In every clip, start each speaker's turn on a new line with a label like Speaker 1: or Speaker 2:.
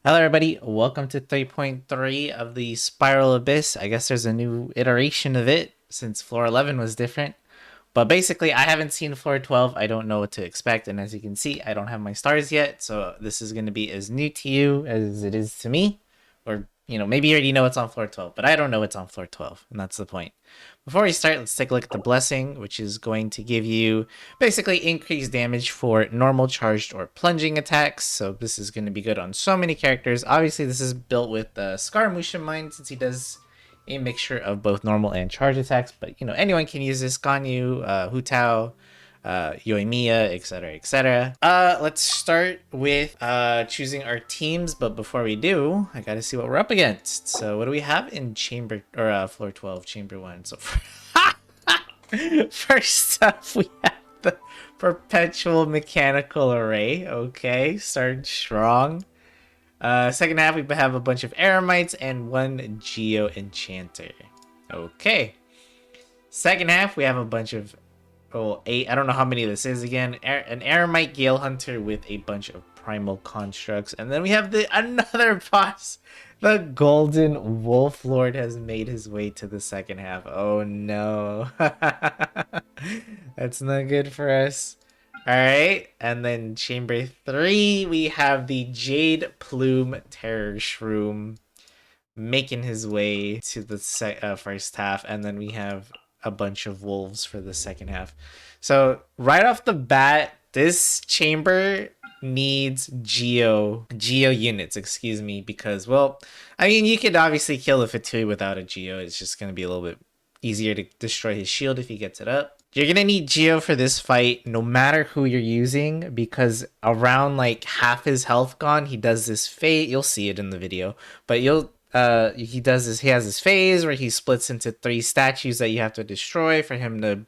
Speaker 1: Hello, everybody. Welcome to 3.3 of the Spiral Abyss. I guess there's a new iteration of it since floor 11 was different. But basically, I haven't seen floor 12. I don't know what to expect. And as you can see, I don't have my stars yet. So this is going to be as new to you as it is to me. Or, maybe you already know it's on floor 12, but I don't know it's on floor 12. And that's the point. Before we start, let's take a look at the blessing, which is going to give you basically increased damage for normal, charged, or plunging attacks. So this is going to be good on so many characters. Obviously, this is built with Scaramouche in mind, since he does a mixture of both normal and charge attacks. But anyone can use this: Ganyu, Hu Tao, Yoimiya, etc., etc. Let's start with choosing our teams, but before we do, I gotta see what we're up against. So what do we have in chamber or floor 12, chamber 1? So first up, we have the perpetual mechanical array. Okay, starting strong. Second half, we have a bunch of Eremites and one Geo Enchanter. Okay. Second half, we have a bunch of 8. I don't know how many this is again. An Eremite Gale Hunter with a bunch of Primal Constructs. And then we have another boss. The Golden Wolf Lord has made his way to the second half. Oh no. That's not good for us. Alright, and then chamber 3, we have the Jade Plume Terror Shroom making his way to the first half, and then we have a bunch of wolves for the second half. So right off the bat, this chamber needs geo units, excuse me, because, well, I mean, you could obviously kill the Fatui without a geo. It's just going to be a little bit easier to destroy his shield if he gets it up. You're going to need geo for this fight no matter who you're using, because around like half his health gone, he does this phase. You'll see it in the video, but he has this phase where he splits into 3 statues that you have to destroy for him to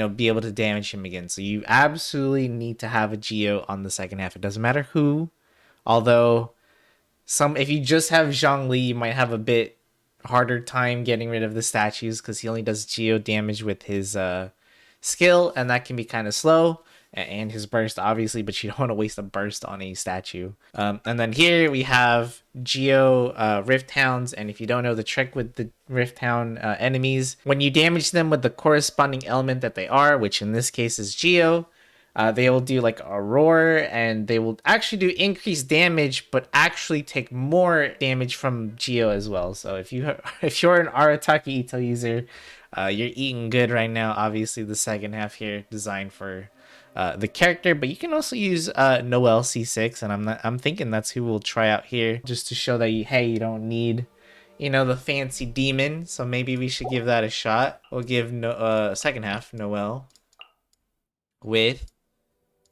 Speaker 1: be able to damage him again. So you absolutely need to have a geo on the second half. It doesn't matter who, although if you just have Zhongli, you might have a bit harder time getting rid of the statues because he only does geo damage with his skill, and that can be kind of slow, and his burst obviously, but you don't want to waste a burst on a statue. And then here we have Geo Rift Hounds, and if you don't know the trick with the Rift Hound enemies, when you damage them with the corresponding element that they are, which in this case is Geo, they will do like a roar, and they will actually do increased damage, but actually take more damage from Geo as well. So if you're an Arataki Ito user, you're eating good right now. Obviously, the second half here designed for the character, but you can also use Noelle C6, and I'm thinking that's who we'll try out here, just to show that you don't need the fancy demon. So maybe we should give that a shot. We'll give second half Noelle with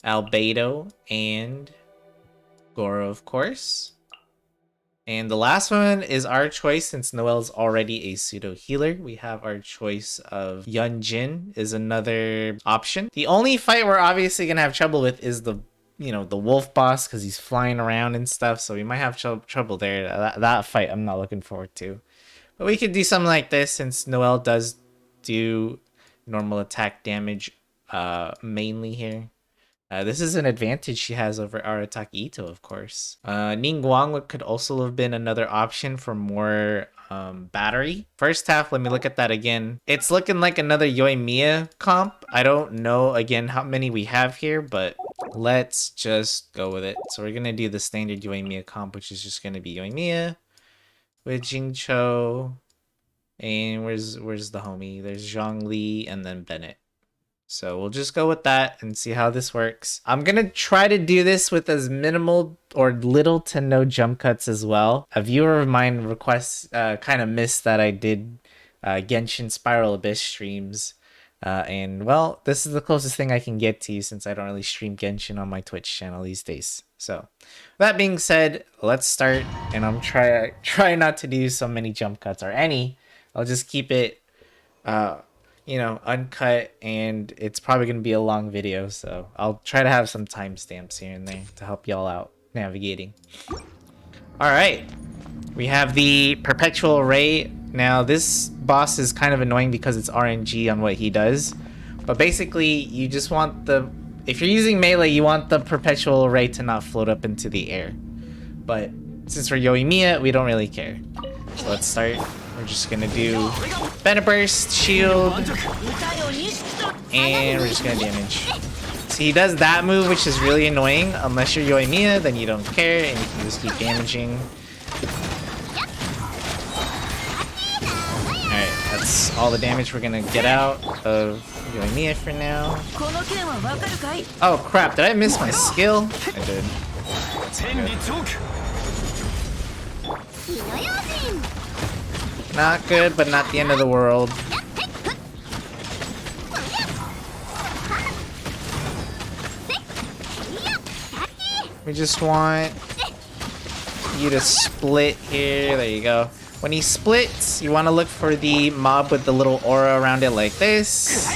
Speaker 1: Albedo and Goro, of course. And the last one is our choice, since Noelle's already a pseudo healer. We have our choice of Yunjin is another option. The only fight we're obviously gonna have trouble with is the wolf boss, because he's flying around and stuff. So we might have trouble there. That fight I'm not looking forward to. But we could do something like this, since Noelle does do normal attack damage mainly here. This is an advantage she has over Arataki Ito, of course. Ningguang could also have been another option for more battery. First half, let me look at that again. It's looking like another Yoimiya comp. I don't know, again, how many we have here, but let's just go with it. So we're going to do the standard Yoimiya comp, which is just going to be Yoimiya with Jingcho. And where's the homie? There's Zhongli and then Bennett. So we'll just go with that and see how this works. I'm going to try to do this with as minimal or little to no jump cuts as well. A viewer of mine requests kind of missed that I did Genshin Spiral Abyss streams. And well, this is the closest thing I can get to, since I don't really stream Genshin on my Twitch channel these days. So that being said, let's start. And I'm try not to do so many jump cuts, or any. I'll just keep it uncut, and it's probably going to be a long video, so I'll try to have some timestamps here and there to help y'all out navigating. All right, we have the Perpetual Array. Now, this boss is kind of annoying because it's RNG on what he does, but basically, you just want if you're using melee, you want the Perpetual Array to not float up into the air. But since we're Yoimiya, we don't really care. So let's start. We're just gonna do Bennett Burst, Shield, and we're just gonna damage. So he does that move, which is really annoying. Unless you're Yoimiya, then you don't care, and you can just keep damaging. Alright, that's all the damage we're gonna get out of Yoimiya for now. Oh crap, did I miss my skill? I did. Not good, but not the end of the world. We just want you to split here. There you go. When he splits, you want to look for the mob with the little aura around it like this.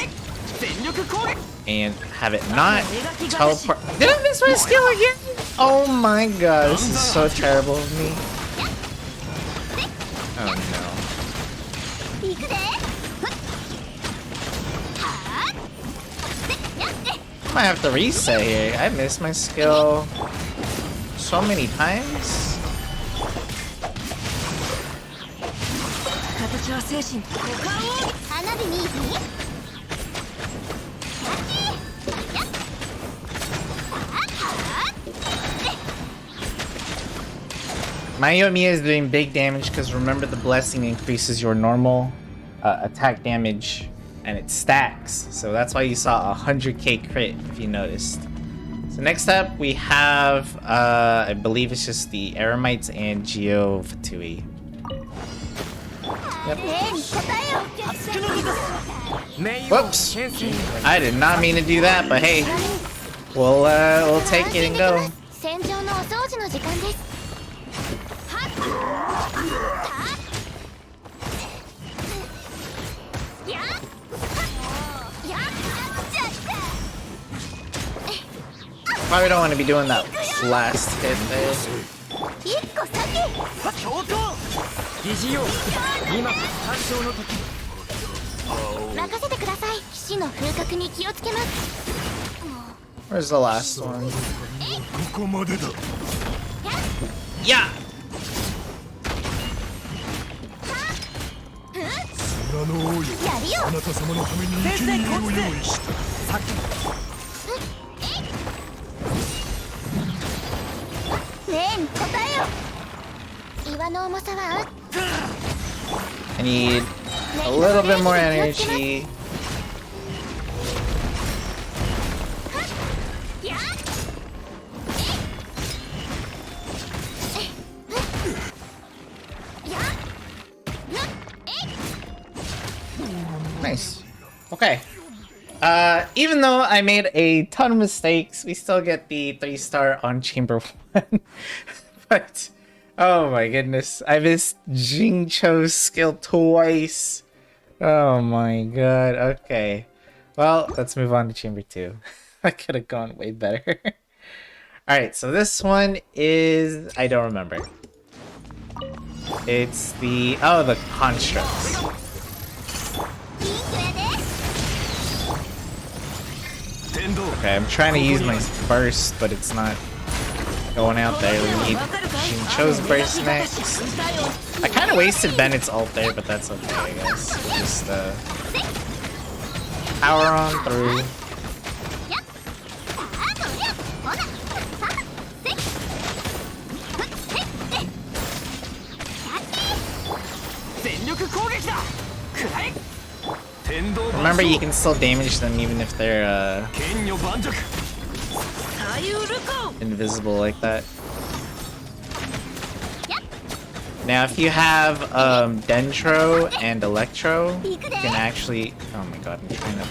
Speaker 1: And have it not teleport. Did I miss my skill again? Oh my god, this is so terrible of me. Oh no. I might have to reset here. I missed my skill so many times. My Yoimiya is doing big damage because remember the blessing increases your normal attack damage and it stacks. So that's why you saw a 100k crit if you noticed. So next up we have, I believe it's just the Eremites and Geo Fatui. Yep. Whoops! I did not mean to do that, but hey, we'll take it and go. Probably don't want to be doing that last hit there. Where's the last one? Yeah! I need a little bit more energy. Nice. Okay. Even though I made a ton of mistakes, we still get the 3-star on Chamber 1. But, oh my goodness. I missed Jingcho's skill twice. Oh my god. Okay. Well, let's move on to Chamber 2. I could have gone way better. Alright, so this one is... I don't remember. It's the... Oh, the Constructs. Okay, I'm trying to use my burst, but it's not going out there. We need Jingcho's burst next. I kind of wasted Bennett's ult there, but that's okay, I guess. Just power on through. Remember, you can still damage them even if they're invisible like that. Now, if you have Dendro and Electro, you can actually... Oh my god, I'm trying to...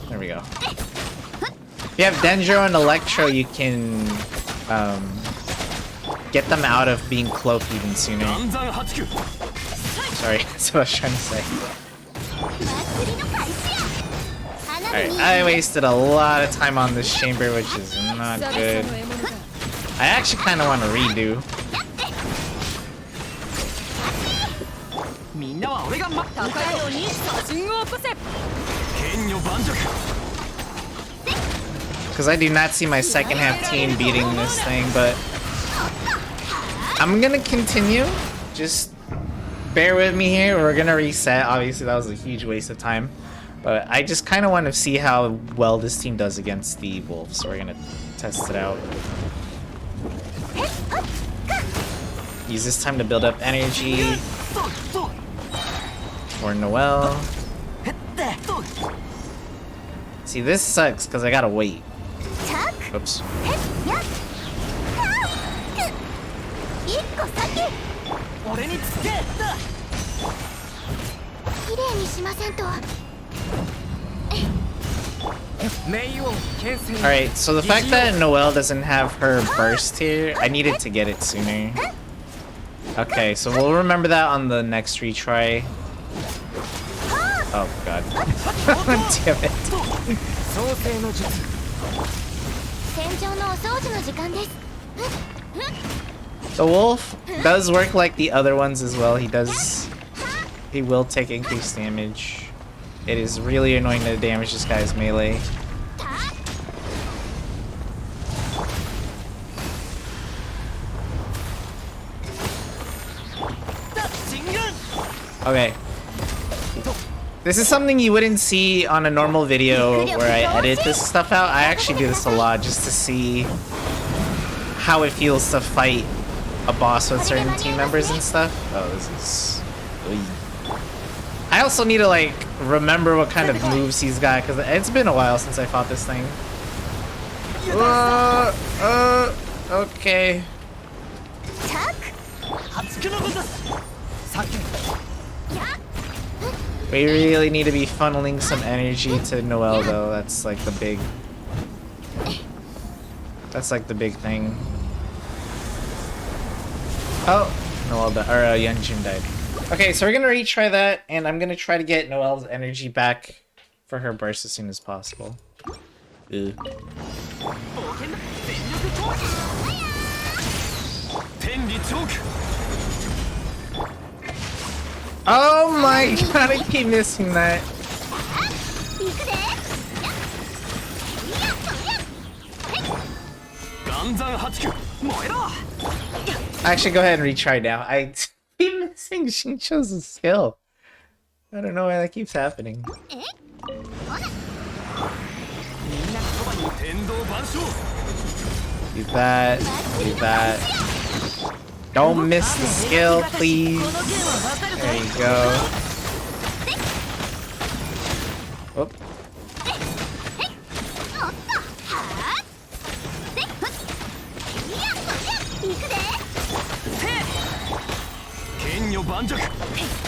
Speaker 1: There we go. If you have Dendro and Electro, you can get them out of being cloaked even sooner. Sorry, that's what I was trying to say. Alright, I wasted a lot of time on this chamber, which is not good. I actually kind of want to redo. Because I do not see my second half team beating this thing, but I'm gonna continue. Just bear with me here. We're gonna reset. Obviously, that was a huge waste of time. But I just kind of want to see how well this team does against the wolves. So we're gonna test it out. Use this time to build up energy for Noelle. See, this sucks because I gotta wait. Oops. Alright, so the fact that Noelle doesn't have her burst here, I needed to get it sooner. Okay, so we'll remember that on the next retry. Oh god. Damn it. The wolf does work like the other ones as well. He will take increased damage. It is really annoying to damage this guy's melee. Okay. This is something you wouldn't see on a normal video where I edit this stuff out. I actually do this a lot just to see how it feels to fight a boss with certain team members and stuff. Oh, this is... I also need to, like, remember what kind of moves he's got, because it's been a while since I fought this thing. Okay. We really need to be funneling some energy to Noelle, though. That's like the big... That's like the big thing. Oh! Noelle died. Or Yunjin died. Okay, so we're gonna retry that, and I'm gonna try to get Noelle's energy back for her burst as soon as possible. Ew. Oh my god, I keep missing that. Actually, go ahead and retry now. I keep missing Shincho's skill. I don't know why that keeps happening. Do that. Do that. Don't miss the skill, please. There you go. Oop.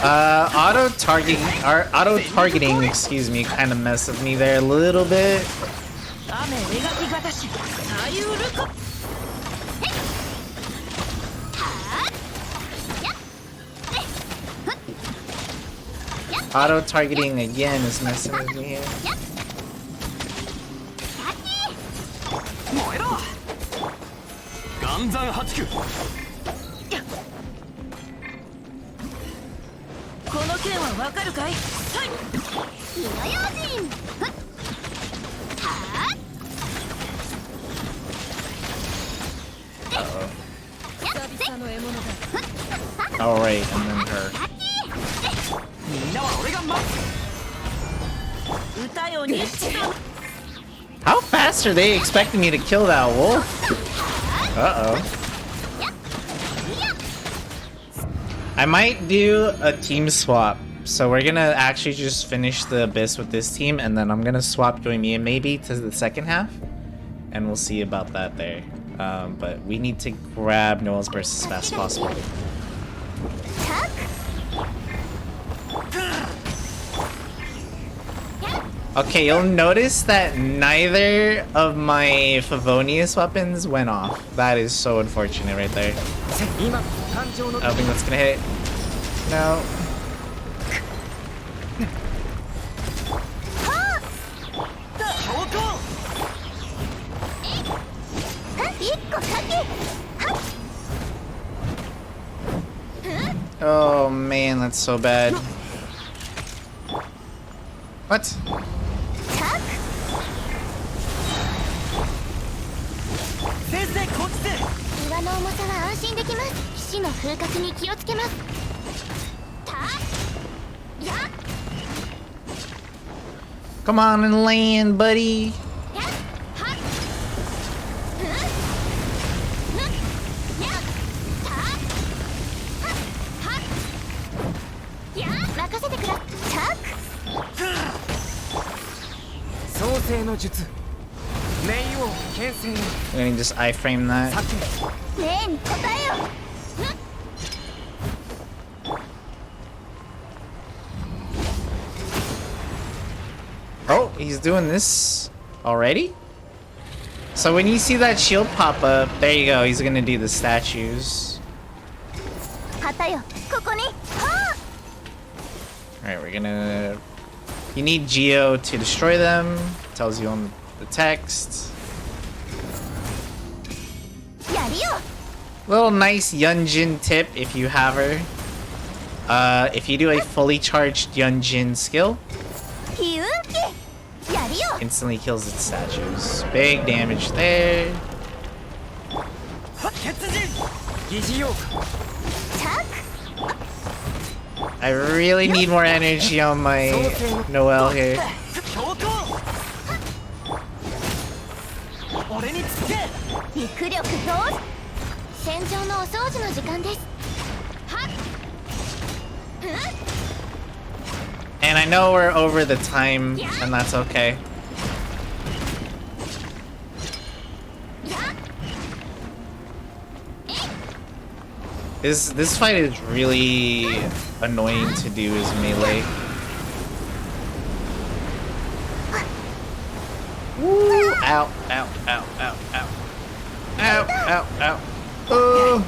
Speaker 1: Auto targeting, excuse me, kind of messed with me there a little bit. Auto targeting again is messing with me here. Alright, and then her. How fast are they expecting me to kill that wolf? Uh-oh. I might do a team swap. So we're gonna actually just finish the Abyss with this team, and then I'm gonna swap Yoimiya maybe to the second half. And we'll see about that there. But we need to grab Noelle's burst as fast as possible. Okay, you'll notice that neither of my Favonius weapons went off. That is so unfortunate right there. I don't think that's gonna hit. No. Oh man, that's so bad. What? Come on and land, buddy. Let me just iframe that. Oh, he's doing this already? So when you see that shield pop up, there you go, he's gonna do the statues. Alright, we're gonna... You need Geo to destroy them. Tells you on the text. Little nice Yunjin tip if you have her. If you do a fully charged Yunjin skill, instantly kills its statues. Big damage there. I really need more energy on my Noelle here. And I know we're over the time, and that's okay. This fight is really annoying to do as melee. Woo! Ow, ow, ow, ow, ow. Ow, ow, ow. Oh!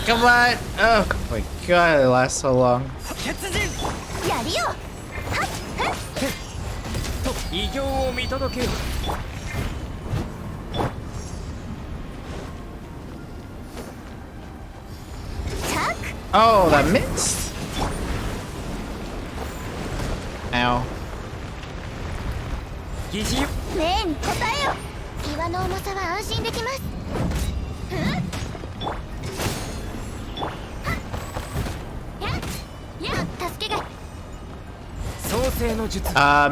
Speaker 1: Come on! Oh my god, it lasts so long. Oh, that missed! Ow.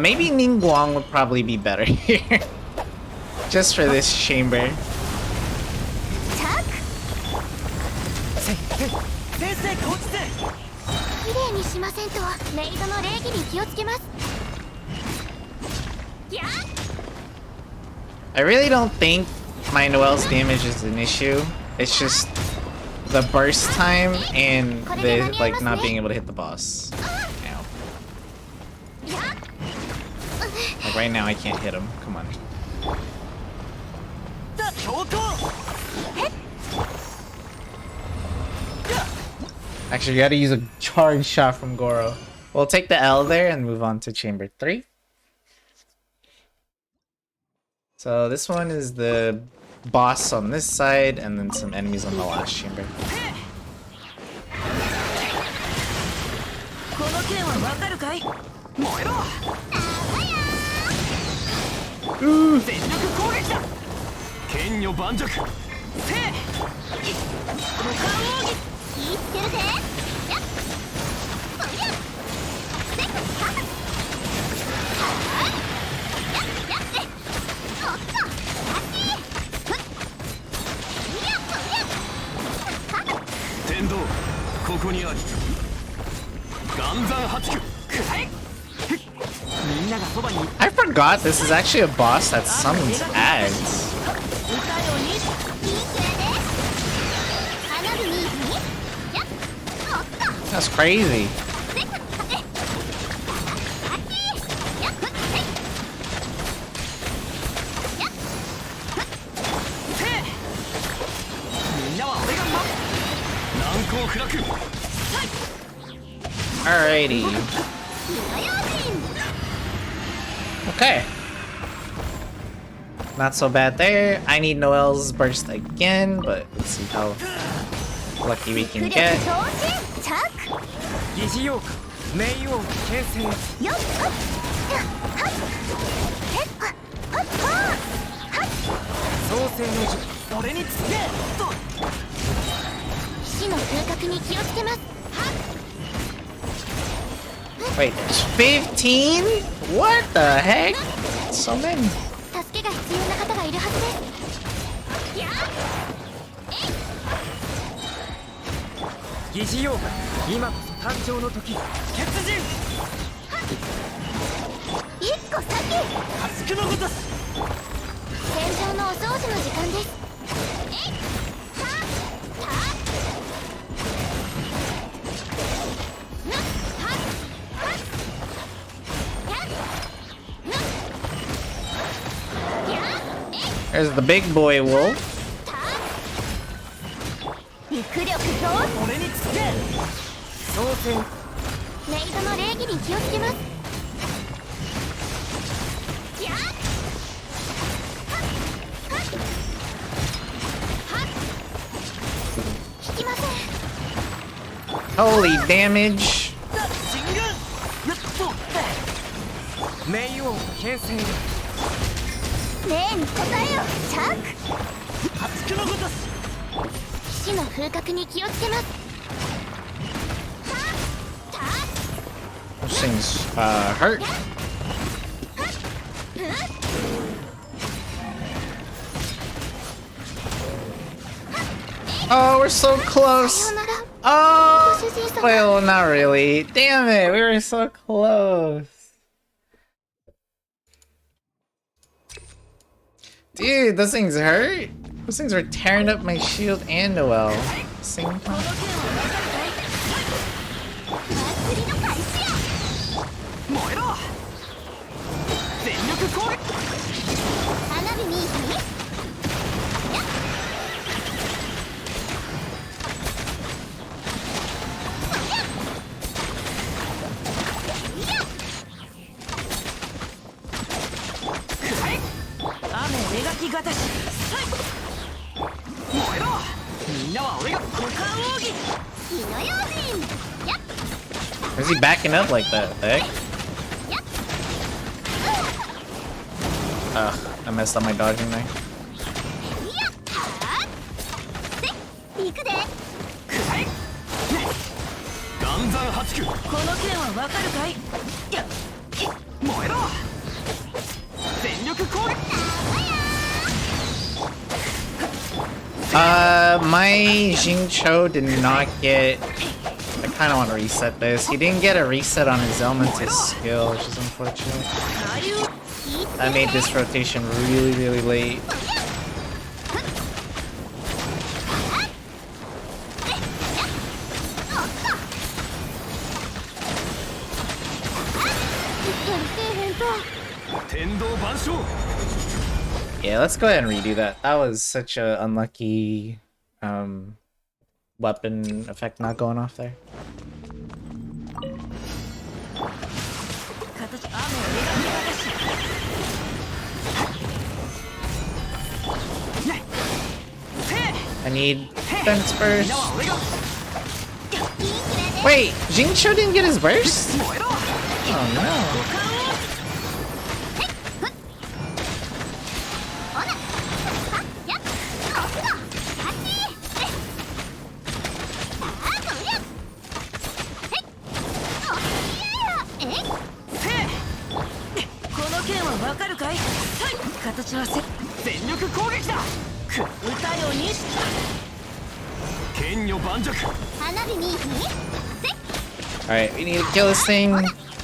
Speaker 1: Maybe Ningguang would probably be better here. Just for this chamber. I really don't think my Noelle's damage is an issue. It's just the burst time and the like not being able to hit the boss. Ow. Like right now I can't hit him. Come on. Actually, you gotta use a charge shot from Goro. We'll take the L there and move on to chamber 3. So this one is the boss on this side, and then some enemies on the last chamber. Ooh. I forgot this is actually a boss that summons ads. That's crazy. Alrighty. Okay. Not so bad there. I need Noelle's burst again, but let's see how lucky we can get.
Speaker 2: 創世の術俺につけと
Speaker 3: 死の風格に気をつけます。
Speaker 1: Wait, there's 15? What the heck? So many.
Speaker 3: 助けが必要な方がいるはずです。や
Speaker 2: 疑似妖怪今こそ誕生の時血人
Speaker 3: 一個先
Speaker 2: 家畜のごとし
Speaker 3: 戦場のお掃除の時間です。
Speaker 1: There's the big boy wolf.
Speaker 3: 肉力増。
Speaker 2: 俺につけ創世
Speaker 3: メイドの礼儀に気をつけます。やっ引きません。
Speaker 1: Holy damage.
Speaker 2: 進軍やっと冥王牽制
Speaker 3: ねえに答えよチャック。
Speaker 2: 家畜のごとし
Speaker 3: 死の風格に気をつけます。
Speaker 1: Those things hurt. Oh, we're so close.
Speaker 3: さよなら。
Speaker 1: Oh,
Speaker 3: ご主人様。
Speaker 1: well, not really. Damn it, we were so close. Dude, those things hurt. Those things were tearing up my shield and Noelle. Same time.
Speaker 3: 祭りの開始や。
Speaker 2: 燃えろ全力攻撃
Speaker 3: 花火にやっ
Speaker 2: 雨描きがたし燃えろみんなは俺が股間奥義
Speaker 3: 火の用心やっ
Speaker 1: Why is he backing up like that? The heck? I messed up my dodging there.
Speaker 3: やっはーで行くで。
Speaker 2: 岩山八九この剣はわかるかいや燃えろ全力攻撃
Speaker 1: My Jingcho did not get... I kind of want to reset this. He didn't get a reset on his elemental skill, which is unfortunate. I made this rotation really, really late. Yeah, let's go ahead and redo that. That was such a unlucky weapon effect not going off there. I need defense burst. Wait, Jingcho didn't get his burst? Oh no. Alright, we need to kill this thing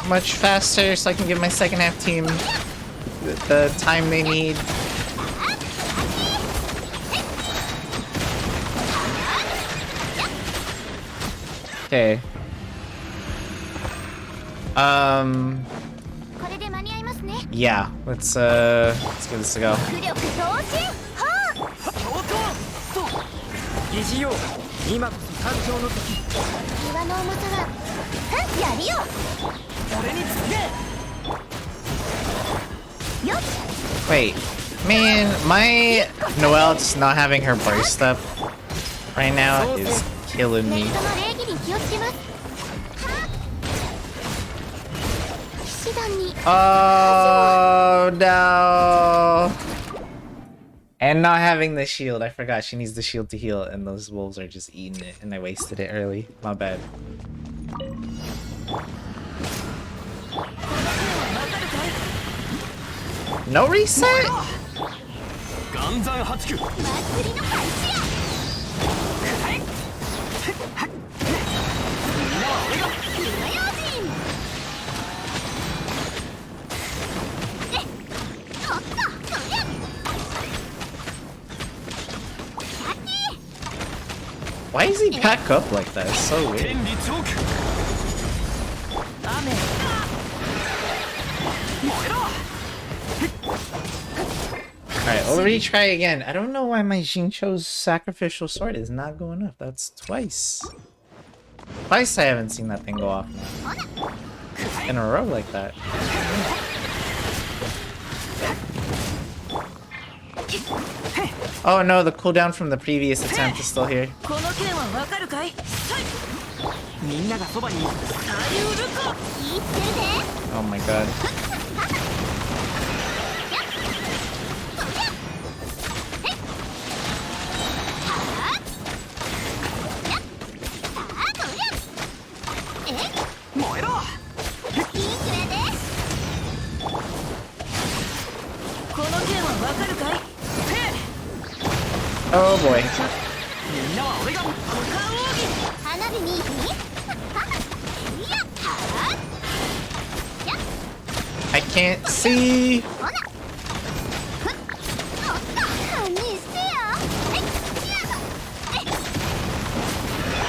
Speaker 1: much faster so I can give my second half team the time they need. Okay. Yeah, let's give this a go. Wait, man, my Noelle just not having her burst up right now is killing me. Oh no! And not having the shield. I forgot she needs the shield to heal, and those wolves are just eating it, and I wasted it early. My bad. No reset?
Speaker 2: 岩山八九
Speaker 3: 祭りの開始や。火の用心。おっと、そりゃ。
Speaker 1: Why does he pack up like that? It's so weird.
Speaker 2: 天理チョーク雨燃えろ
Speaker 1: Alright, we'll retry again. I don't know why my Xingqiu's sacrificial sword is not going up. That's twice. Twice I haven't seen that thing go off now. In a row like that. Oh no, the cooldown from the previous attempt is still here.
Speaker 2: この剣はわかるかいみんながそばにいるか
Speaker 3: 聞いてるで。
Speaker 1: Oh my god.
Speaker 2: 燃えろこの剣はわかるかい
Speaker 1: Oh boy.
Speaker 2: みんなは俺が股間
Speaker 3: 花火にいや
Speaker 1: I can't see.
Speaker 3: ほなおっと堪忍してよ。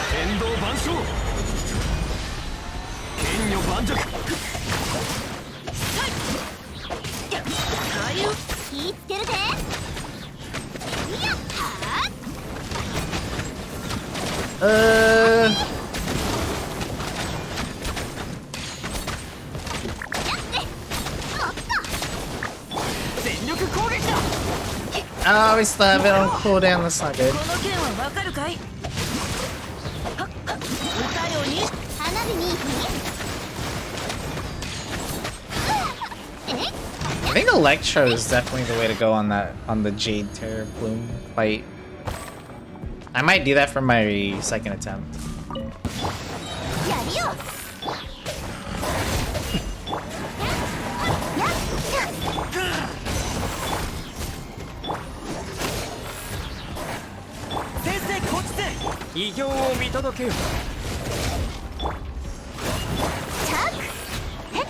Speaker 2: 天道万象剣女盤石
Speaker 3: 気ぃつけるで。
Speaker 2: 全力攻撃だ
Speaker 1: Oh, we still have it on cooldown. That's not good.
Speaker 2: この剣はわかるかい歌ように
Speaker 3: 花火に
Speaker 1: I think Electro is definitely the way to go on the Jade Terror Plume fight. I might do that for my second attempt.
Speaker 3: やるよ。
Speaker 2: 先生こっちで偉業を見届けよ
Speaker 3: ね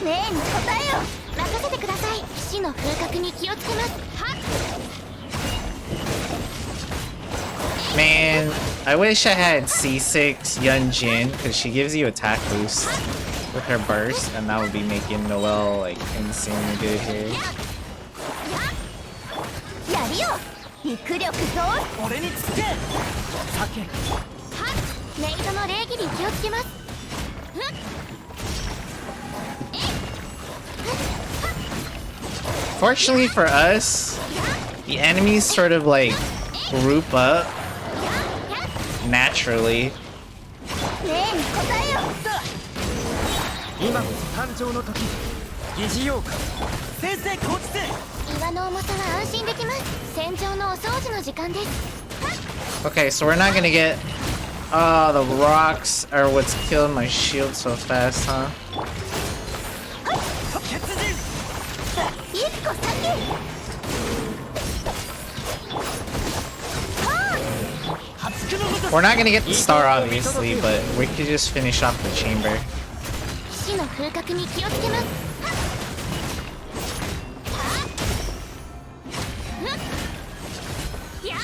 Speaker 3: えに答えよ。任せてください。死の風格に気をつけます。はっ
Speaker 1: Man, I wish I had C6 Yunjin because she gives you attack boost with her burst, and that would be making Noelle like insanely good here.
Speaker 3: やるよ。肉力増。
Speaker 2: 俺につけ酒
Speaker 3: はっメイドの礼儀に気をつけます。
Speaker 1: Fortunately for us, the enemies sort of like group up naturally.
Speaker 3: ねえに答えよ。
Speaker 2: 今こそ誕生の時疑似ようか先生こっちで
Speaker 3: 岩の重さは安心できます。戦場のお掃除の時間です。
Speaker 1: Okay, so we're not gonna get... Oh, the rocks are what's killing my shield so fast, huh?
Speaker 2: 決人
Speaker 3: 一個先。
Speaker 1: We're not gonna get the star, obviously, but we could just finish off the chamber.
Speaker 3: 死の風格に気をつけます。やっ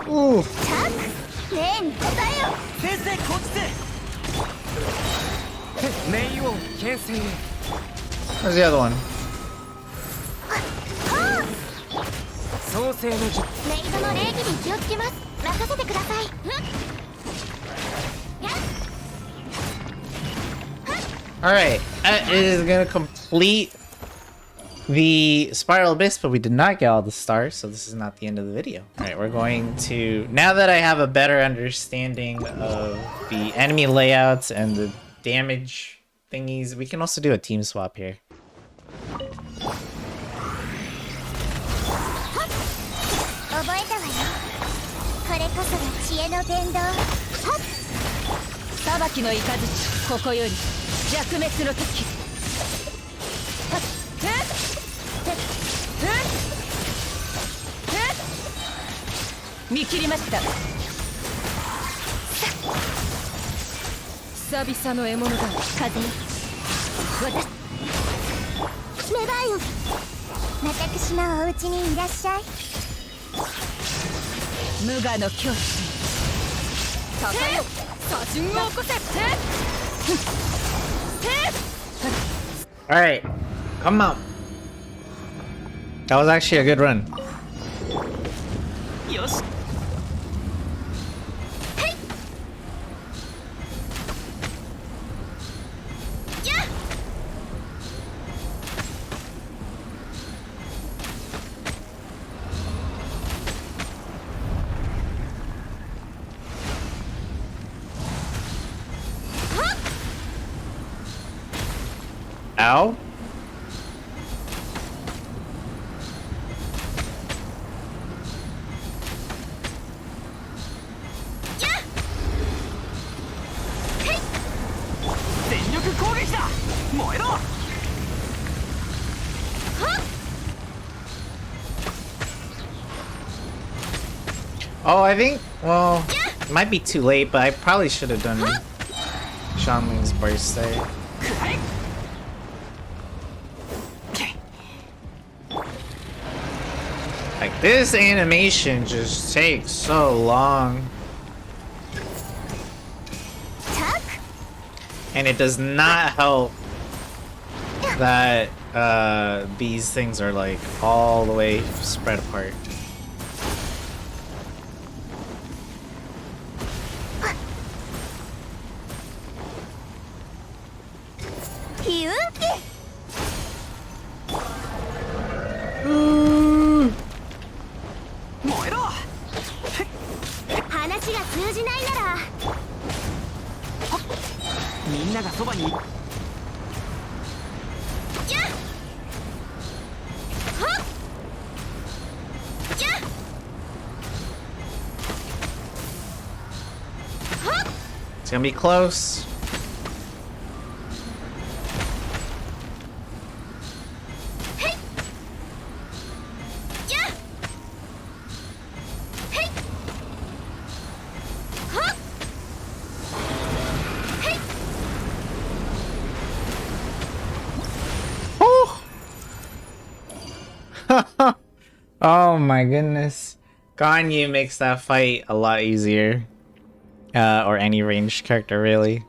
Speaker 1: Ooh.
Speaker 3: ねえに答えよ。
Speaker 2: 先生こっちで冥王牽制
Speaker 1: Where's the other one?
Speaker 2: 創世の術
Speaker 3: メイドの礼儀に気をつけます。任せてください。
Speaker 1: Alright, that is gonna complete the Spiral Abyss, but we did not get all the stars, so this is not the end of the video. Alright, we're going to... Now that I have a better understanding of the enemy layouts and the damage thingies, we can also do a team swap here.
Speaker 3: こそが知恵の伝道。はっ、
Speaker 2: 裁きの雷、ここより弱滅の時。はっ、へっへっへっへっ、見切りました。久々の獲物だ。風よ、私
Speaker 3: 芽生えよ。私のお家にいらっしゃい。
Speaker 2: 無我の境地。高よ、左陣を起こせ。
Speaker 1: Alright, come out. That was actually a good run.
Speaker 2: よし。
Speaker 1: Ow? Oh, I think, well, it might be too late, but I probably should have done Shanling's burst there. Like, this animation just takes so long. And it does not help that these things are like all the way spread apart. It's gonna be close. Oh my goodness. Ganyu makes that fight a lot easier. Or any ranged character, really.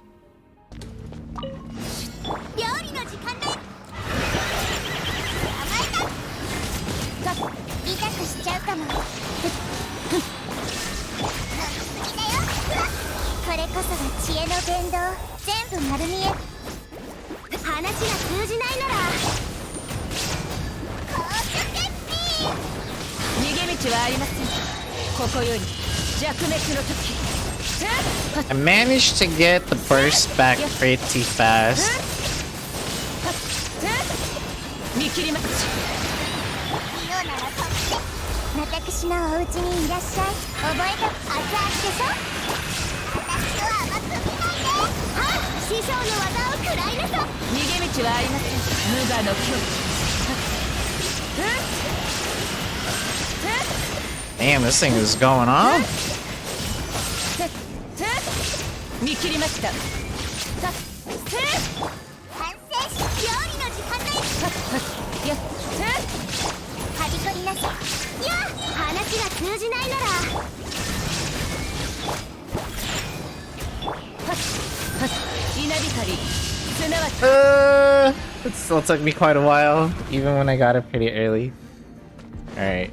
Speaker 1: I managed to get the burst back pretty fast. Damn, this thing is going on. It still took me quite a while, even when I got it pretty early. Alright.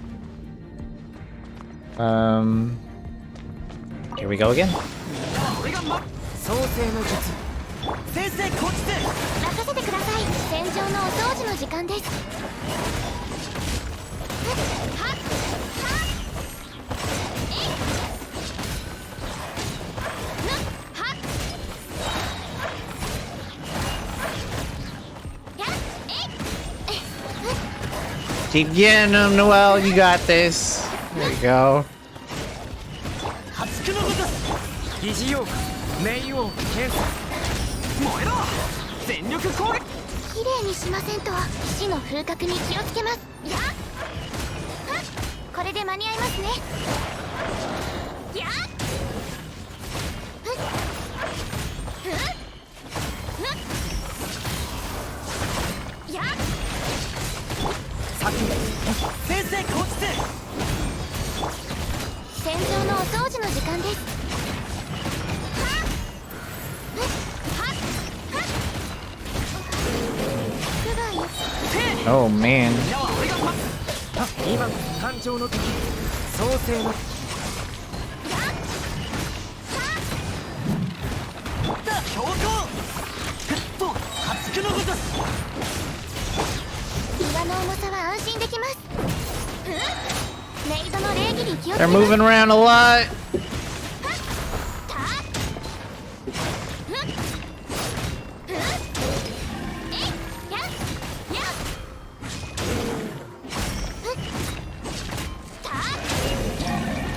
Speaker 1: Here we go again. Keep getting them, Noelle. You got this. There you go.
Speaker 2: 疑似妖怪冥王剣燃えろ全力攻撃
Speaker 3: 綺麗にしませんと死の風格に気をつけます。やっこれで間に合いますね。やっやっ
Speaker 2: 先先生落ち着
Speaker 3: 戦場のお掃除の時間です。
Speaker 1: Oh man.
Speaker 2: みんなは俺が待つ今の感情の敵創世の強行ふっと発くのごとし
Speaker 3: 岩の重さは安心できます。メイドの礼儀に気をつけ
Speaker 1: They're
Speaker 3: ます。
Speaker 1: moving around a lot.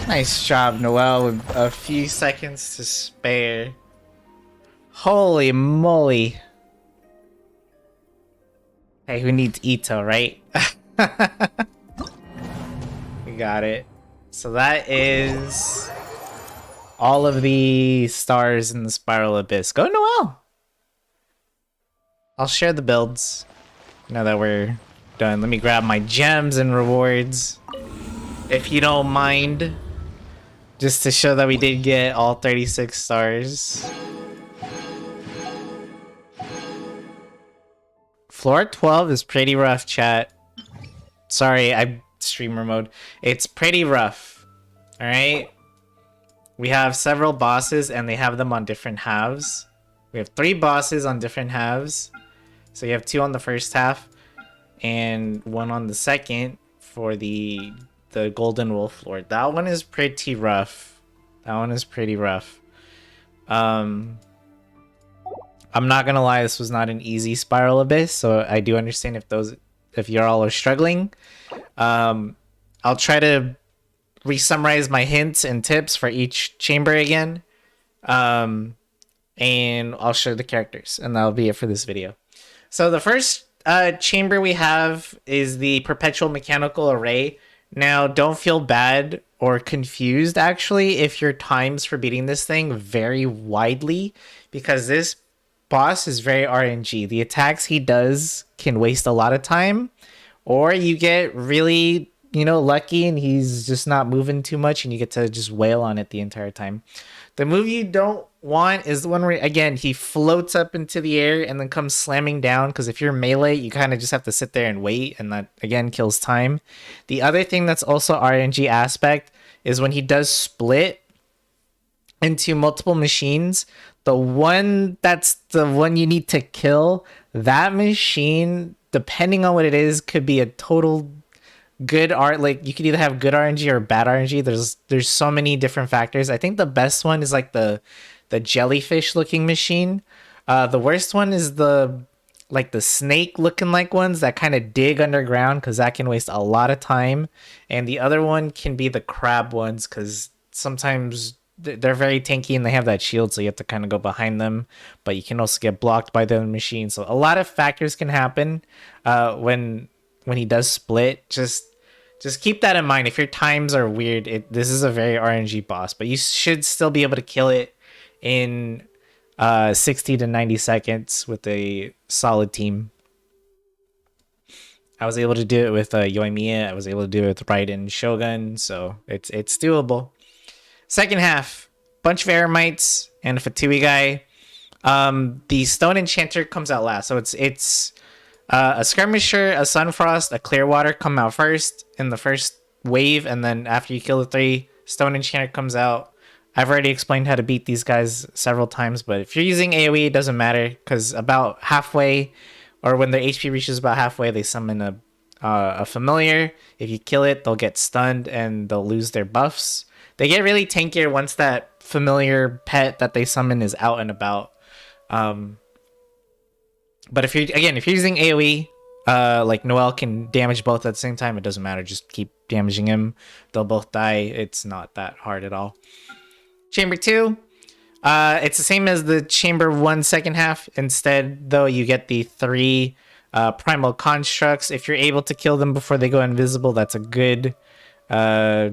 Speaker 1: Nice job, Noelle, with a few seconds to spare. Holy moly. Hey, who needs Ito, right? We got it. So that is all of the stars in the Spiral Abyss. Go, Noelle! I'll share the builds now that we're done. Let me grab my gems and rewards, if you don't mind. Just to show that we did get all 36 stars. Floor 12 is pretty rough, chat. Sorry, I'm streamer mode. It's pretty rough. Alright? We have several bosses and they have them on different halves. We have 3 bosses on different halves. So you have 2 on the first half and 1 on the second for the Golden Wolf Lord. That one is pretty rough. That one is pretty rough. I'm not gonna lie, this was not an easy Spiral Abyss, so I do understand if you all are struggling. I'll try to re-summarize my hints and tips for each chamber again. And I'll show the characters, and that'll be it for this video. So the first chamber we have is the Perpetual Mechanical Array. Now, don't feel bad or confused, actually, if your times for beating this thing vary widely, because this boss is very RNG. The attacks he does can waste a lot of time, or you get really, lucky and he's just not moving too much and you get to just wail on it the entire time. The move you don't want is the one where, again, he floats up into the air and then comes slamming down, because if you're melee, you kind of just have to sit there and wait, and that, again, kills time. The other thing that's also RNG aspect is when he does split into multiple machines, the one you need to kill, that machine, depending on what it is, could be a total good art. Like, you could either have good RNG or bad RNG. There's so many different factors. I think the best one is like the jellyfish looking machine. The worst one is the snake looking like ones that kind of dig underground, because that can waste a lot of time. And the other one can be the crab ones, because sometimes they're very tanky and they have that shield, so you have to kind of go behind them, but you can also get blocked by the machine. So a lot of factors can happen when he does split. Just keep that in mind. If your times are weird, this is a very RNG boss, but you should still be able to kill it in 60 to 90 seconds with a solid team. I was able to do it with Yoimiya. I was able to do it with Raiden Shogun, so it's doable. Second half, bunch of Eremites and a Fatui guy. The Stone Enchanter comes out last, so it's a Skirmisher, a Sunfrost, a Clearwater come out first in the first wave, and then after you kill the 3, Stone Enchanter comes out. I've already explained how to beat these guys several times, but if you're using AoE, it doesn't matter, because about halfway, or when their HP reaches about halfway, they summon a familiar. If you kill it, they'll get stunned and they'll lose their buffs. They get really tankier once that familiar pet that they summon is out and about. But if you're using AoE, like Noelle can damage both at the same time, it doesn't matter. Just keep damaging him. They'll both die. It's not that hard at all. Chamber 2, It's the same as the Chamber 1 second half. Instead, though, you get the 3 primal constructs. If you're able to kill them before they go invisible, that's a good uh,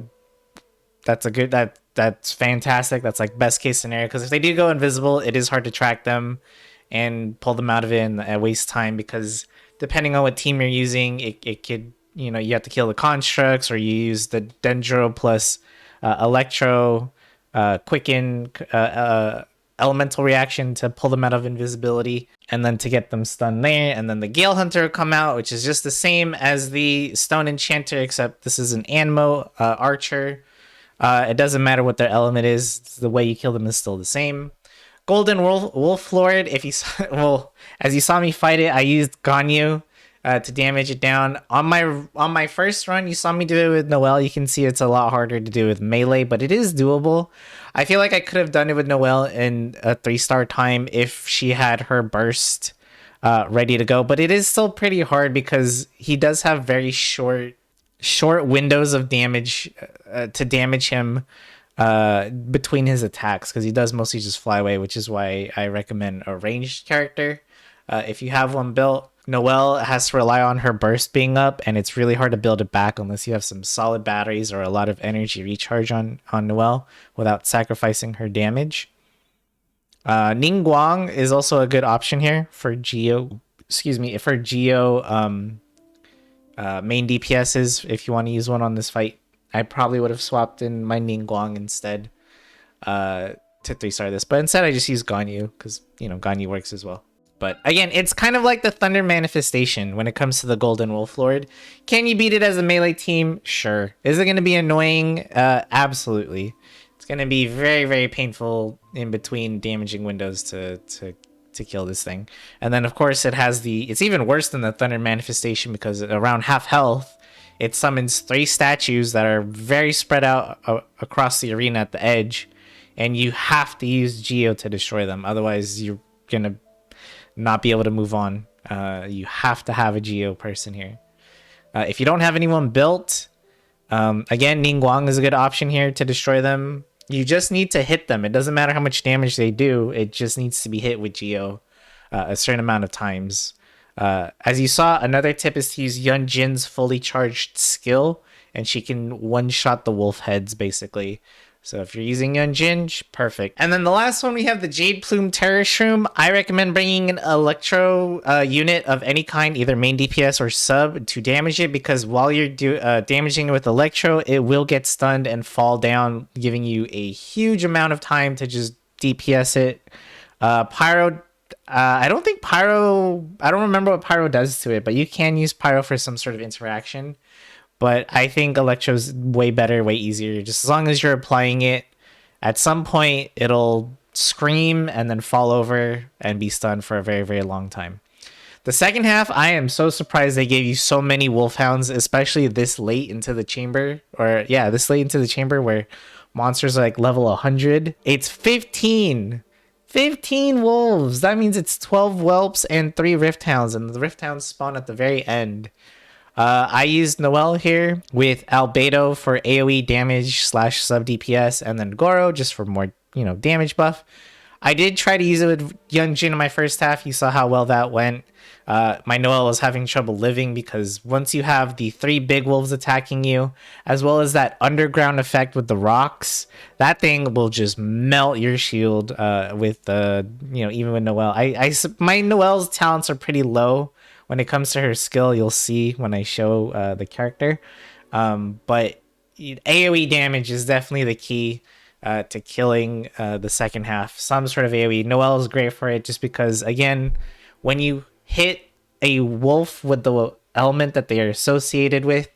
Speaker 1: that's fantastic. That's like best case scenario, because if they do go invisible, it is hard to track them and pull them out of it and waste time, because depending on what team you're using, it could, you have to kill the constructs, or you use the Dendro plus Electro, Quicken, Elemental Reaction to pull them out of invisibility, and then to get them stunned there. And then the Gale Hunter will come out, which is just the same as the Stone Enchanter, except this is an Anmo Archer. It doesn't matter what their element is, the way you kill them is still the same. Golden Wolf Lord, if you saw, well, as you saw me fight it, I used Ganyu to damage it down. On my first run, you saw me do it with Noelle. You can see it's a lot harder to do with melee, but it is doable. I feel like I could have done it with Noelle in a 3-star time if she had her burst ready to go, but it is still pretty hard because he does have very short windows of damage to damage him between his attacks, because he does mostly just fly away, which is why I recommend a ranged character if you have one built. Noelle has to rely on her burst being up, and it's really hard to build it back unless you have some solid batteries or a lot of energy recharge on Noelle without sacrificing her damage. Ningguang is also a good option here for Geo. Excuse me, for Geo main DPSs. If you want to use one on this fight, I probably would have swapped in my Ningguang instead to 3-star this, but instead I just use Ganyu because Ganyu works as well. But again, it's kind of like the Thunder Manifestation when it comes to the Golden Wolf Lord. Can you beat it as a melee team? Sure. Is it going to be annoying? Absolutely. It's going to be very, very painful in between damaging windows to kill this thing. And then, of course, it's even worse than the Thunder Manifestation, because around half health, it summons 3 statues that are very spread out across the arena at the edge, and you have to use Geo to destroy them. Otherwise, you're going to not be able to move on. You have to have a Geo person here. If you don't have anyone built, again, Ningguang is a good option here to destroy them. You just need to hit them. It doesn't matter how much damage they do. It just needs to be hit with Geo a certain amount of times. As you saw, another tip is to use Yun Jin's fully charged skill, and she can one-shot the wolf heads, basically. So if you're using Yun Jin, perfect. And then the last one, we have the Jade Plume Terror Shroom. I recommend bringing an Electro unit of any kind, either main DPS or sub, to damage it, because while you're damaging it with Electro, it will get stunned and fall down, giving you a huge amount of time to just DPS it. Pyro, I don't remember what Pyro does to it, but you can use Pyro for some sort of interaction. But I think Electro's way better, way easier. Just as long as you're applying it, at some point it'll scream and then fall over and be stunned for a very, very long time. The second half, I am so surprised they gave you so many Wolfhounds, especially this late into the chamber. This late into the chamber where monsters are like level 100. It's 15. 15 wolves. That means it's 12 whelps and 3 rift hounds, and the rift hounds spawn at the very end. I used Noelle here with Albedo for AoE damage / sub DPS, and then Goro just for more, damage buff. I did try to use it with Yun Jin in my first half. You saw how well that went. My Noelle was having trouble living because once you have the 3 big wolves attacking you, as well as that underground effect with the rocks, that thing will just melt your shield with the, even with Noelle. My Noelle's talents are pretty low. When it comes to her skill, you'll see when I show the character. But AoE damage is definitely the key to killing the second half. Some sort of AoE. Noelle is great for it just because, again, when you hit a wolf with the element that they are associated with,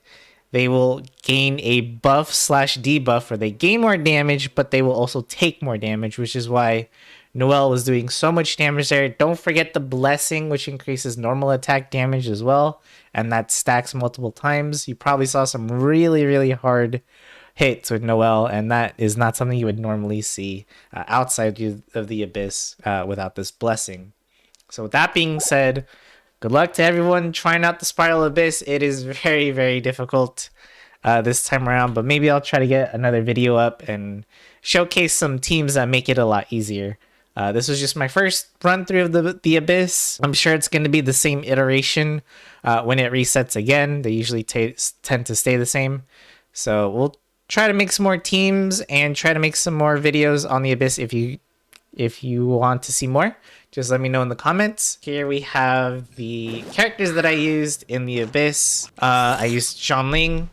Speaker 1: they will gain a buff / debuff where they gain more damage, but they will also take more damage, which is why Noelle was doing so much damage there. Don't forget the blessing, which increases normal attack damage as well, and that stacks multiple times. You probably saw some really, really hard hits with Noelle, and that is not something you would normally see outside of the Abyss without this blessing. So with that being said, good luck to everyone trying out the Spiral Abyss. It is very, very difficult. this time around, but maybe I'll try to get another video up and showcase some teams that make it a lot easier. This was just my first run through of the Abyss. I'm sure it's going to be the same iteration when it resets again. They usually tend to stay the same. So we'll try to make some more teams and try to make some more videos on the Abyss. If you want to see more, just let me know in the comments. Here we have the characters that I used in the Abyss. I used Xiangling.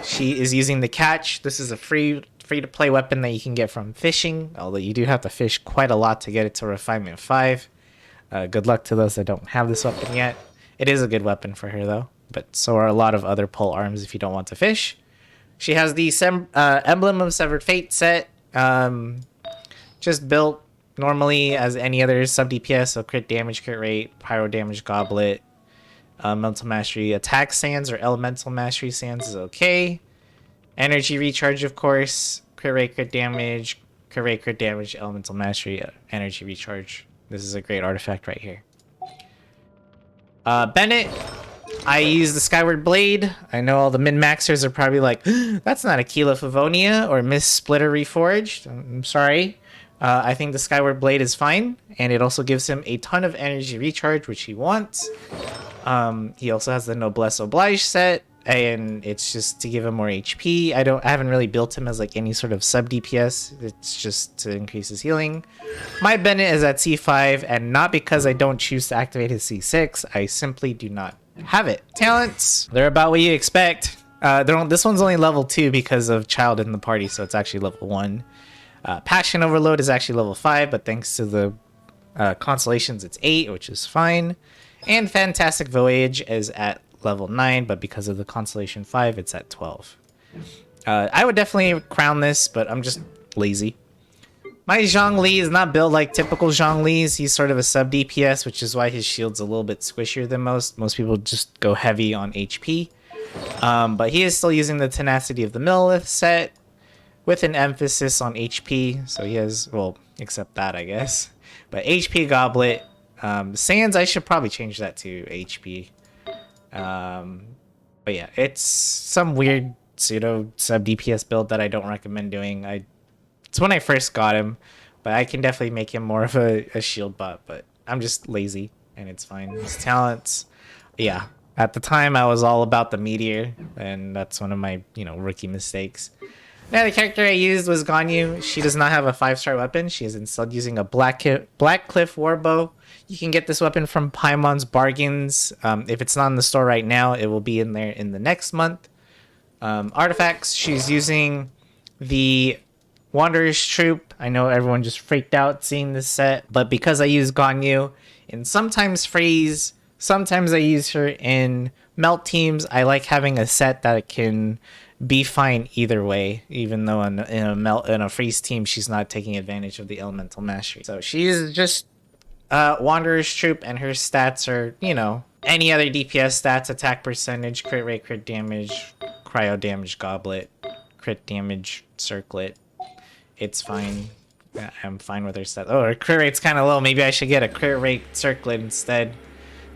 Speaker 1: She is using the catch. This is a free to play weapon that you can get from fishing, although you do have to fish quite a lot to get it to refinement 5. Good luck to those that don't have this weapon yet. It is a good weapon for her though, but so are a lot of other pole arms if you don't want to fish. She has the Emblem of Severed Fate set, just built normally as any other sub DPS, so crit damage, crit rate, pyro damage, goblet, mental mastery, attack sands or elemental mastery sands is okay. Energy recharge, of course, crit rate, crit damage, elemental mastery, energy recharge. This is a great artifact right here. Bennett, I use the Skyward Blade. I know all the min-maxers are probably like, that's not Aquila Favonia or Miss Splitter Reforged. I'm sorry. I think the Skyward Blade is fine, and it also gives him a ton of energy recharge, which he wants. He also has the Noblesse Oblige set, and it's just to give him more HP. I haven't really built him as like any sort of sub DPS. It's just to increase his healing. My Bennett is at C5, and not because I don't choose to activate his C6. I simply do not have it. Talents, they're about what you expect. This one's only level 2 because of Child in the Party, so it's actually level 1. Passion Overload is actually level 5, but thanks to the Constellations, it's 8, which is fine. And Fantastic Voyage is at level 9, but because of the Constellation 5, it's at 12. I would definitely crown this, but I'm just lazy. My Zhongli is not built like typical Zhongli's. He's sort of a sub DPS, which is why his shield's a little bit squishier than most. Most people just go heavy on HP. But he is still using the Tenacity of the Millilith set with an emphasis on HP. So he has, well, except that, I guess. But HP Goblet. Sands, I should probably change that to HP. But yeah, it's some weird pseudo sub DPS build that I don't recommend doing. It's when I first got him, but I can definitely make him more of a shield bot, but I'm just lazy and it's fine. His talents, yeah. At the time I was all about the meteor, and that's one of my, rookie mistakes. Now the character I used was Ganyu. She does not have a 5-star weapon. She is instead using a Black Cliff Warbow. You can get this weapon from Paimon's Bargains. If it's not in the store right now, it will be in there in the next month. Artifacts, she's using the Wanderer's Troop. I know everyone just freaked out seeing this set, but because I use Ganyu in sometimes Freeze, sometimes I use her in Melt teams, I like having a set that can be fine either way, even though in a Freeze team she's not taking advantage of the elemental mastery. So she's just Wanderer's Troop, and her stats are, any other DPS stats: attack percentage, crit rate, crit damage, cryo damage, goblet, crit damage, circlet. It's fine. I'm fine with her stats. Oh, her crit rate's kind of low. Maybe I should get a crit rate circlet instead.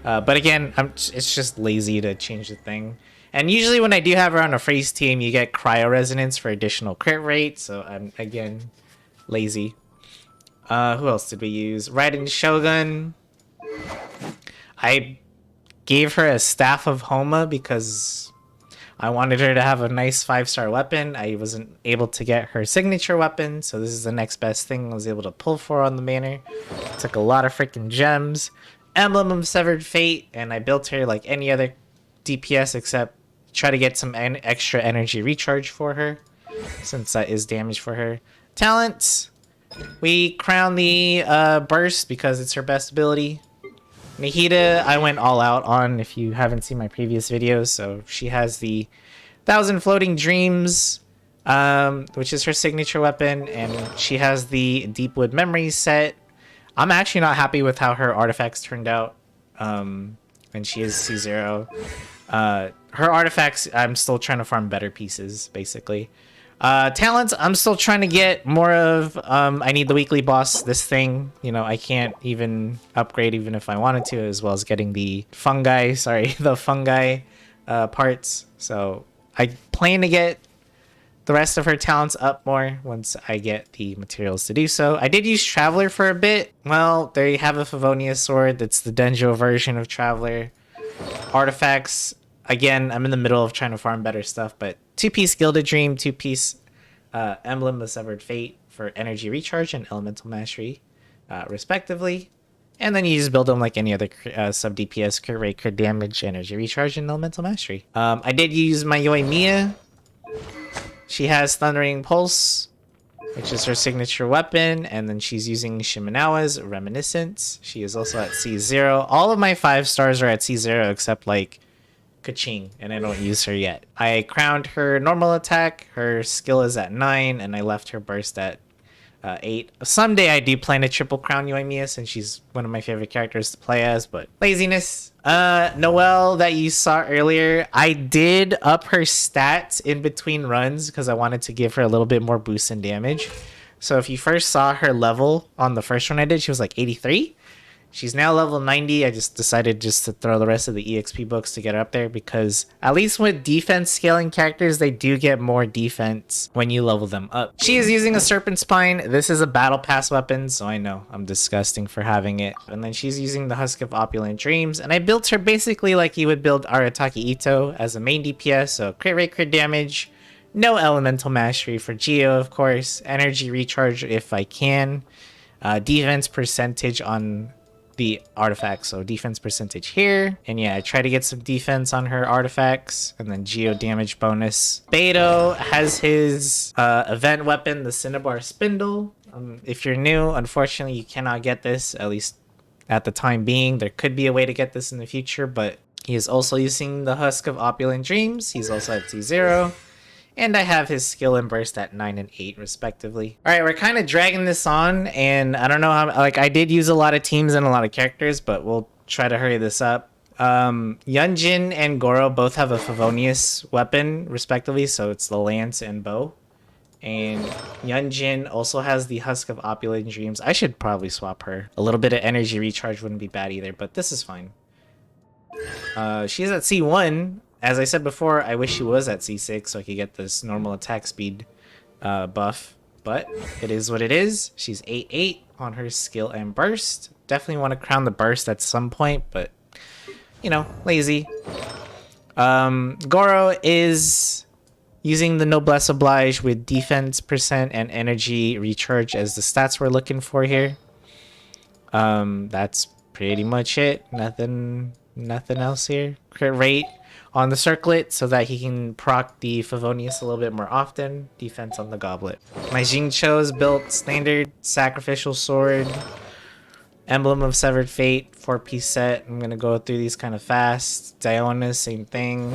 Speaker 1: But again, it's just lazy to change the thing. And usually when I do have her on a Freeze team, you get cryo resonance for additional crit rate. So I'm, again, lazy. Who else did we use? Raiden Shogun. I gave her a Staff of Homa because I wanted her to have a nice 5-star weapon. I wasn't able to get her signature weapon, so this is the next best thing I was able to pull for on the banner. Took a lot of freaking gems. Emblem of Severed Fate, and I built her like any other DPS except try to get some extra energy recharge for her, since that is damage for her. Talents, we crown the Burst because it's her best ability. Nahida, I went all out on if you haven't seen my previous videos. So she has the 1,000 Floating Dreams, which is her signature weapon, and she has the Deepwood Memories set. I'm actually not happy with how her artifacts turned out, and she is C0. Her artifacts, I'm still trying to farm better pieces, basically. Talents, I'm still trying to get more of, I need the weekly boss, this thing. I can't even upgrade even if I wanted to, as well as getting the fungi parts. So I plan to get the rest of her talents up more once I get the materials to do so. I did use Traveler for a bit. Well, there you have a Favonius sword. That's the Denjo version of Traveler. Artifacts. Again, I'm in the middle of trying to farm better stuff, but 2-piece Gilded Dream, 2-piece Emblem of Severed Fate for energy recharge and elemental mastery, respectively. And then you just build them like any other sub DPS, crit rate, crit damage, energy recharge, and elemental mastery. I did use my Yoimiya. She has Thundering Pulse, which is her signature weapon, and then she's using Shimenawa's Reminiscence. She is also at C0. All of my 5 stars are at C0 except like Kaching, and I don't use her yet. I crowned her normal attack, her skill is at 9, and I left her burst at 8. Someday I do plan to triple crown Yoimiya since she's one of my favorite characters to play as, but laziness. Noelle that you saw earlier, I did up her stats in between runs because I wanted to give her a little bit more boost in damage. So if you first saw her level on the first run I did, she was like 83. She's now level 90. I just decided just to throw the rest of the EXP books to get her up there because at least with defense scaling characters, they do get more defense when you level them up. She is using a Serpent Spine. This is a battle pass weapon, so I know I'm disgusting for having it. And then she's using the Husk of Opulent Dreams, and I built her basically like you would build Arataki Ito as a main DPS, so crit rate, crit damage, no elemental mastery for Geo, of course, energy recharge if I can, defense percentage on the artifacts, so defense percentage here, and yeah, I try to get some defense on her artifacts, and then geo damage bonus. Beto has his event weapon, the Cinnabar Spindle. If you're new, unfortunately you cannot get this, at least at the time being. There could be a way to get this in the future, but he is also using the Husk of Opulent Dreams. He's also at T0. And I have his skill and burst at 9 and 8 respectively. All right, we're kind of dragging this on, and I don't know how, like, I did use a lot of teams and a lot of characters, but we'll try to hurry this up. Yunjin and Goro both have a Favonius weapon respectively, so it's the lance and bow. And Yunjin also has the Husk of Opulent Dreams. I should probably swap her. A little bit of energy recharge wouldn't be bad either, but this is fine. She's at C1. As I said before, I wish she was at C6 so I could get this normal attack speed buff. But it is what it is. She's 8-8 on her skill and burst. Definitely want to crown the burst at some point, but, you know, lazy. Goro is using the Noblesse Oblige with defense percent and energy recharge as the stats we're looking for here. That's pretty much it. Nothing else here. Crit rate on the circlet so that he can proc the Favonius a little bit more often. Defense on the goblet. My Jingcho is built standard sacrificial sword, Emblem of Severed Fate, 4-piece set. I'm gonna go through these kind of fast. Diona, same thing.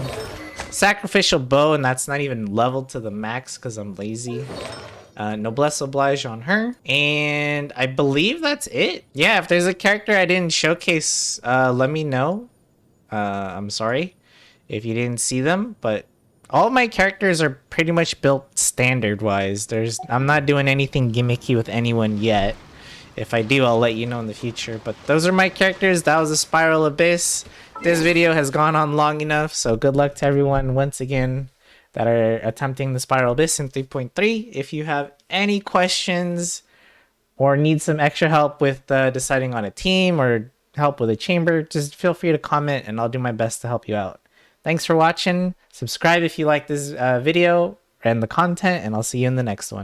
Speaker 1: Sacrificial bow, and that's not even leveled to the max because I'm lazy. Noblesse Oblige on her, and I believe that's it. Yeah, if there's a character I didn't showcase, let me know. I'm sorry if you didn't see them, but all my characters are pretty much built standard wise. I'm not doing anything gimmicky with anyone yet. If I do, I'll let you know in the future, but those are my characters. That was a Spiral Abyss. This video has gone on long enough, so good luck to everyone once again that are attempting the Spiral Abyss in 3.3. If you have any questions or need some extra help with deciding on a team or help with a chamber, just feel free to comment and I'll do my best to help you out. Thanks for watching. Subscribe if you like this video and the content, and I'll see you in the next one.